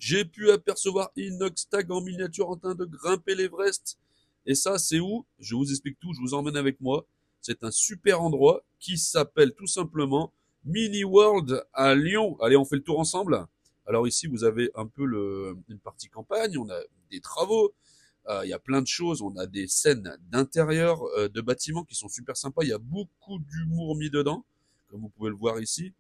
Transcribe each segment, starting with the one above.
J'ai pu apercevoir Inox Tag en miniature en train de grimper l'Everest. Et ça, c'est où? Je vous explique tout, je vous emmène avec moi. C'est un super endroit qui s'appelle tout simplement Mini World à Lyon. Allez, on fait le tour ensemble. Alors ici, vous avez un peu une partie campagne, on a des travaux, il y a plein de choses, on a des scènes d'intérieur de bâtiments qui sont super sympas, il y a beaucoup d'humour mis dedans, comme vous pouvez le voir ici.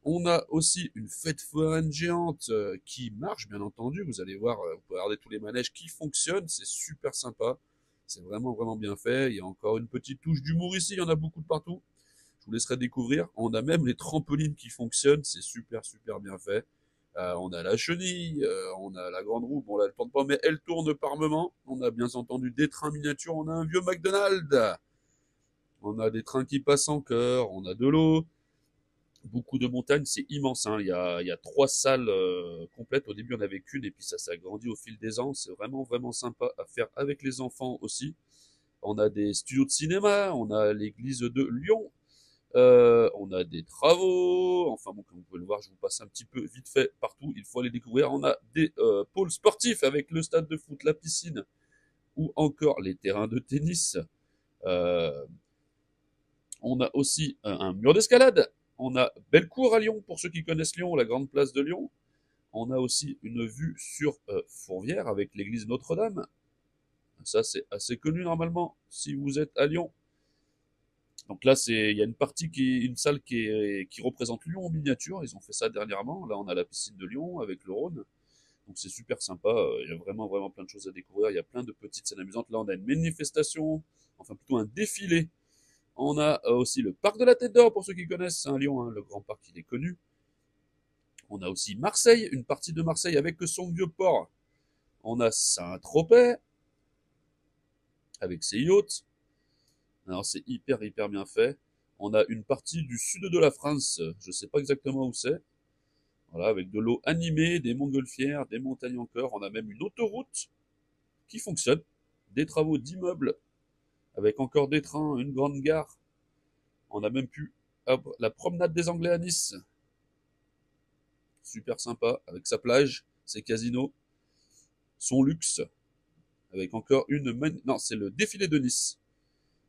On a aussi une fête foraine géante qui marche, bien entendu. Vous allez voir, vous pouvez regarder tous les manèges qui fonctionnent. C'est super sympa. C'est vraiment, vraiment bien fait. Il y a encore une petite touche d'humour ici. Il y en a beaucoup de partout. Je vous laisserai découvrir. On a même les trampolines qui fonctionnent. C'est super, super bien fait. On a la chenille, on a la grande roue. Bon, là, elle tourne pas, mais elle tourne par moment. On a bien entendu des trains miniatures. On a un vieux McDonald's. On a des trains qui passent en chœur. On a de l'eau, beaucoup de montagnes, c'est immense. Hein. Il y a 3 salles complètes. Au début, on avait qu'une et puis ça s'agrandit au fil des ans. C'est vraiment, vraiment sympa à faire avec les enfants aussi. On a des studios de cinéma, on a l'église de Lyon, on a des travaux. Enfin bon, comme vous pouvez le voir, je vous passe un petit peu vite fait partout. Il faut aller découvrir. On a des pôles sportifs avec le stade de foot, la piscine ou encore les terrains de tennis. Euh, on a aussi un mur d'escalade. On a Bellecour à Lyon, pour ceux qui connaissent Lyon, la grande place de Lyon. On a aussi une vue sur Fourvière avec l'église Notre-Dame. Ça, c'est assez connu normalement si vous êtes à Lyon. Donc là, il y a une partie une salle qui représente Lyon en miniature. Ils ont fait ça dernièrement. Là, on a la piscine de Lyon avec le Rhône. Donc c'est super sympa. Il y a vraiment, vraiment plein de choses à découvrir. Il y a plein de petites scènes amusantes. Là, on a une manifestation, enfin plutôt un défilé. On a aussi le parc de la Tête d'Or, pour ceux qui connaissent, c'est un Lyon, hein, le grand parc, il est connu. On a aussi Marseille, une partie de Marseille avec son vieux port. On a Saint-Tropez, avec ses yachts. Alors c'est hyper, hyper bien fait. On a une partie du sud de la France, je ne sais pas exactement où c'est. Voilà, avec de l'eau animée, des montgolfières, des montagnes encore. On a même une autoroute qui fonctionne, des travaux d'immeubles, avec encore des trains, une grande gare. On a même pu la promenade des Anglais à Nice. Super sympa, avec sa plage, ses casinos, son luxe, avec encore non, c'est le défilé de Nice.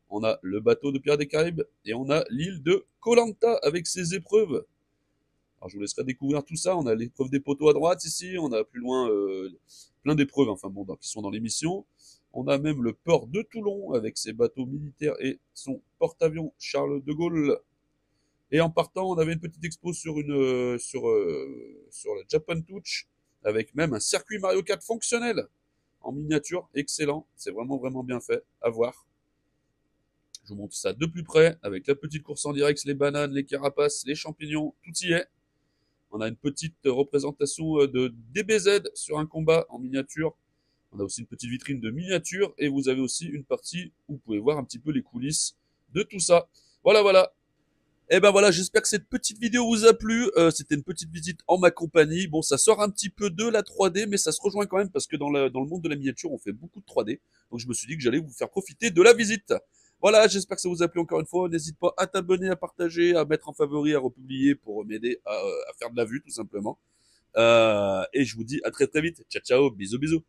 On a le bateau de Pierre des Caraïbes et on a l'île de Koh Lanta avec ses épreuves. Alors je vous laisserai découvrir tout ça. On a l'épreuve des poteaux à droite ici, on a plus loin plein d'épreuves, enfin bon, qui sont dans l'émission. On a même le port de Toulon avec ses bateaux militaires et son porte-avions Charles de Gaulle. Et en partant, on avait une petite expo sur le Japan Touch, avec même un circuit Mario Kart fonctionnel en miniature, excellent. C'est vraiment, vraiment bien fait. À voir. Je vous montre ça de plus près, avec la petite course en direct, les bananes, les carapaces, les champignons, tout y est. On a une petite représentation de DBZ sur un combat en miniature. On a aussi une petite vitrine de miniature et vous avez aussi une partie où vous pouvez voir un petit peu les coulisses de tout ça. Voilà, voilà. Et ben voilà, j'espère que cette petite vidéo vous a plu. C'était une petite visite en ma compagnie. Bon, ça sort un petit peu de la 3D, mais ça se rejoint quand même parce que dans le monde de la miniature, on fait beaucoup de 3D. Donc je me suis dit que j'allais vous faire profiter de la visite. Voilà, j'espère que ça vous a plu encore une fois. N'hésite pas à t'abonner, à partager, à mettre en favori, à republier pour m'aider à faire de la vue tout simplement. Et je vous dis à très très vite. Ciao ciao, bisous bisous.